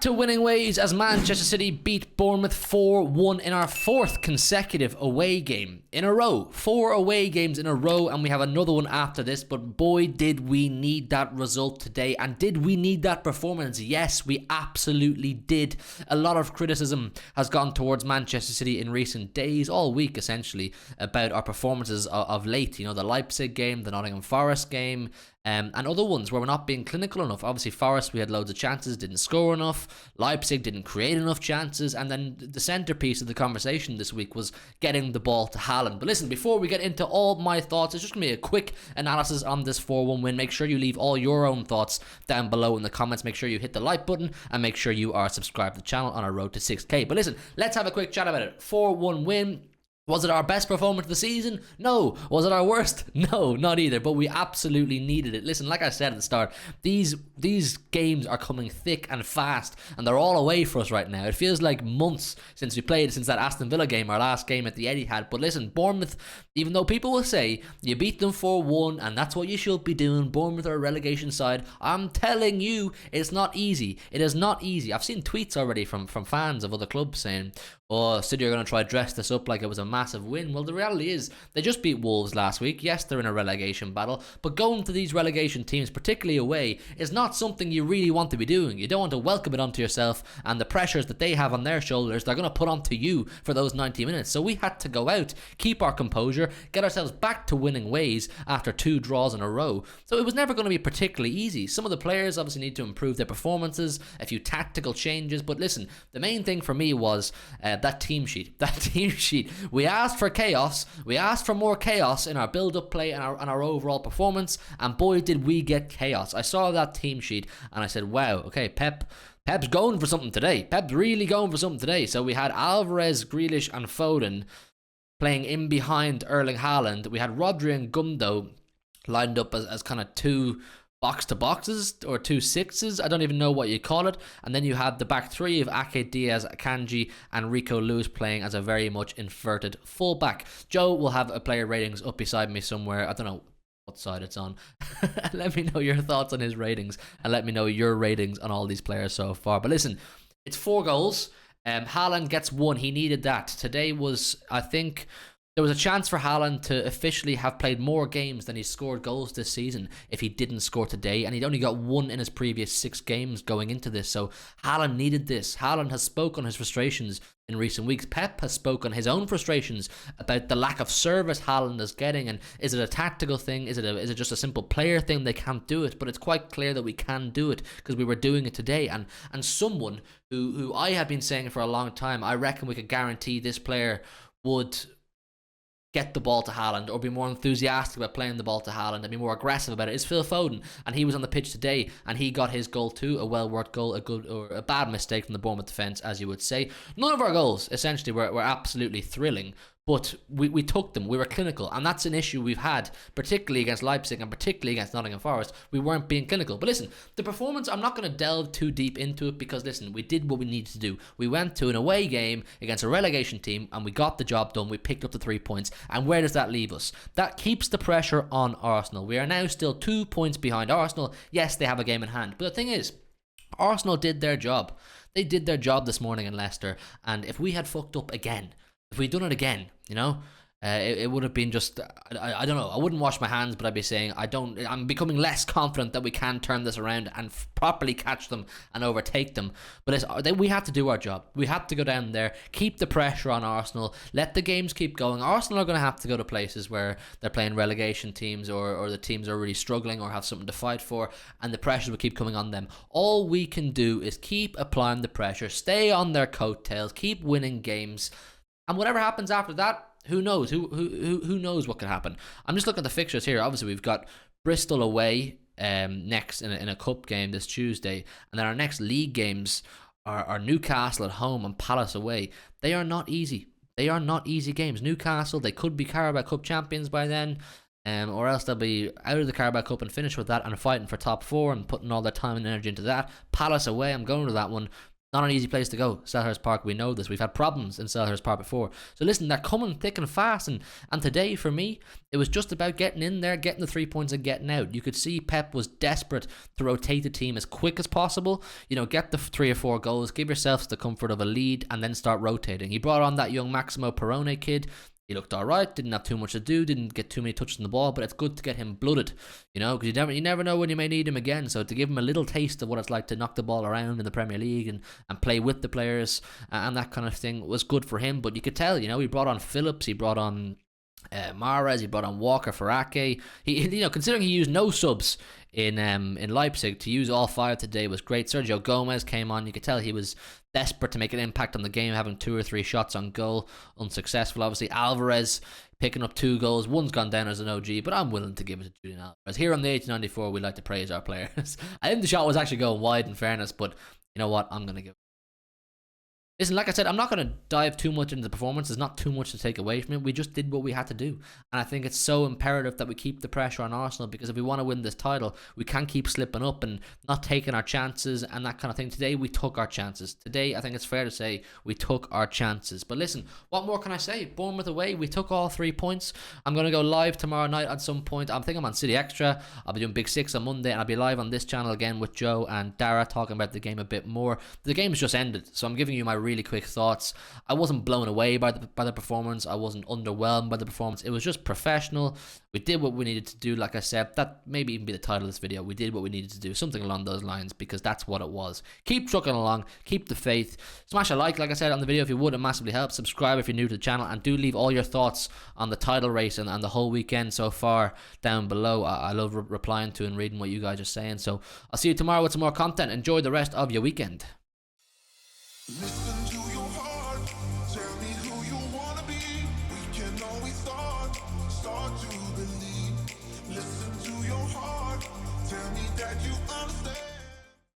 to winning ways as Manchester City beat Bournemouth 4-1 in our 4th consecutive away game in a row. 4 away games in a row, and we have another one after this, but boy did we need that result today. And did we need that performance? Yes, we absolutely did. A lot of criticism has gone towards Manchester City in recent days, all week essentially, about our performances of late. You know, the Leipzig game, the Nottingham Forest game, and other ones where we're not being clinical enough. Obviously, Forest, we had loads of chances, didn't score enough. Leipzig didn't create enough chances. And then the centrepiece of the conversation this week was getting the ball to Haaland. But listen, before we get into all my thoughts, it's just going to be a quick analysis on this 4-1 win. Make sure you leave all your own thoughts down below in the comments. Make sure you hit the like button and make sure you are subscribed to the channel on our road to 6k. But listen, let's have a quick chat about it. 4-1 win. Was it our best performance of the season? No. Was it our worst? No, not either. But we absolutely needed it. Listen, like I said at the start, these games are coming thick and fast, and they're all away for us right now. It feels like months since we played, since that Aston Villa game, our last game at the Etihad. But listen, Bournemouth, even though people will say you beat them 4-1 and that's what you should be doing, Bournemouth are a relegation side, I'm telling you, it's not easy. It is not easy. I've seen tweets already from fans of other clubs saying, oh, City are going to try to dress this up like it was a massive win. Well, the reality is they just beat Wolves last week. Yes, they're in a relegation battle, but going to these relegation teams, particularly away, is not something you really want to be doing. You don't want to welcome it onto yourself, and the pressures that they have on their shoulders, they're going to put onto you for those 90 minutes. So we had to go out, keep our composure, get ourselves back to winning ways after 2 draws in a row. So it was never going to be particularly easy. Some of the players obviously need to improve their performances, a few tactical changes, but listen, the main thing for me was that team sheet. We asked for chaos. We asked for more chaos in our build-up play and our overall performance, and boy did we get chaos. I saw that team sheet and I said, wow, okay, Pep's going for something today. Pep's really going for something today. So we had Alvarez, Grealish and Foden playing in behind Erling Haaland. We had Rodri and Gundo lined up as kind of 2 box-to-boxes or 2 sixes. I don't even know what you call it. And then you had the back 3 of Ake, Diaz, Akanji and Rico Lewis playing as a very much inverted fullback. Joe will have a player ratings up beside me somewhere. I don't know what side it's on. Let me know your thoughts on his ratings and let me know your ratings on all these players so far. But listen, it's 4 goals. Haaland gets 1. He needed that. Today was, I think, there was a chance for Haaland to officially have played more games than he scored goals this season if he didn't score today, and he'd only got 1 in his previous 6 games going into this, so Haaland needed this. Haaland has spoken his frustrations in recent weeks. Pep has spoken his own frustrations about the lack of service Haaland is getting, and is it a tactical thing? Is it just a simple player thing? They can't do it, but it's quite clear that we can do it because we were doing it today, and someone who I have been saying for a long time, I reckon we could guarantee this player would get the ball to Haaland or be more enthusiastic about playing the ball to Haaland and be more aggressive about it is Phil Foden, and he was on the pitch today and he got his goal too, a well-worked goal, a good or a bad mistake from the Bournemouth defence, as you would say. None of our goals essentially were absolutely thrilling, but we took them. We were clinical, and that's an issue we've had, particularly against Leipzig and particularly against Nottingham Forest. We weren't being clinical. But listen, the performance, I'm not going to delve too deep into it because, listen, we did what we needed to do. We went to an away game against a relegation team and we got the job done. We picked up the 3 points. And where does that leave us? That keeps the pressure on Arsenal. We are now still 2 points behind Arsenal. Yes, they have a game in hand. But the thing is, Arsenal did their job. They did their job this morning in Leicester. And if we had fucked up again, if we'd done it again, you know, it would have been just, I don't know, I wouldn't wash my hands, but I'd be saying, I'm becoming less confident that we can turn this around and properly catch them and overtake them. But we have to do our job. We have to go down there, keep the pressure on Arsenal, let the games keep going. Arsenal are going to have to go to places where they're playing relegation teams or the teams are really struggling or have something to fight for, and the pressure will keep coming on them. All we can do is keep applying the pressure, stay on their coattails, keep winning games. And whatever happens after that, who knows? Who knows what can happen? I'm just looking at the fixtures here. Obviously, we've got Bristol away next in a cup game this Tuesday, and then our next league games are Newcastle at home and Palace away. They are not easy. They are not easy games. Newcastle, they could be Carabao Cup champions by then, or else they'll be out of the Carabao Cup and finish with that and fighting for top 4 and putting all their time and energy into that. Palace away, I'm going to that one. Not an easy place to go, Selhurst Park. We know this. We've had problems in Selhurst Park before. So listen, they're coming thick and fast. And today, for me, it was just about getting in there, getting the 3 points and getting out. You could see Pep was desperate to rotate the team as quick as possible. You know, get the 3 or 4 goals, give yourselves the comfort of a lead, and then start rotating. He brought on that young Maximo Perrone kid. He looked all right, didn't have too much to do, didn't get too many touches on the ball, but it's good to get him blooded, you know, because you never know when you may need him again. So to give him a little taste of what it's like to knock the ball around in the Premier League and play with the players and that kind of thing was good for him. But you could tell, you know, he brought on Phillips, he brought on Mahrez, he brought on Walker for Ake. He, you know, considering he used no subs in Leipzig, to use all 5 today was great. Sergio Gomez came on. You could tell he was desperate to make an impact on the game, having 2 or 3 shots on goal, unsuccessful. Obviously, Alvarez picking up 2 goals. One's gone down as an OG, but I'm willing to give it to Julian Alvarez. Here on the 1894, we like to praise our players. I think the shot was actually going wide, in fairness, but you know what? I'm going to give it. Listen, like I said, I'm not going to dive too much into the performance. There's not too much to take away from it. We just did what we had to do. And I think it's so imperative that we keep the pressure on Arsenal, because if we want to win this title, we can't keep slipping up and not taking our chances and that kind of thing. Today, we took our chances. Today, I think it's fair to say we took our chances. But listen, what more can I say? Bournemouth away, we took all 3 points. I'm going to go live tomorrow night at some point. I think I'm on City Extra. I'll be doing Big Six on Monday, and I'll be live on this channel again with Joe and Dara talking about the game a bit more. The game's just ended, so I'm giving you my really quick thoughts. I wasn't blown away by the performance. I wasn't underwhelmed by the performance. It was just professional. We did what we needed to do. Like I said, that maybe even be the title of this video. We did what we needed to do, something along those lines, because that's what it was. Keep trucking along, keep the faith. Smash a like I said, on the video if you would. It massively helps. Subscribe if you're new to the channel, and do leave all your thoughts on the title race and the whole weekend so far down below. I love replying to and reading what you guys are saying. So I'll see you tomorrow with some more content. Enjoy the rest of your weekend. Listen to your heart, tell me who you wanna be. We can always start to believe. Listen to your heart, tell me that you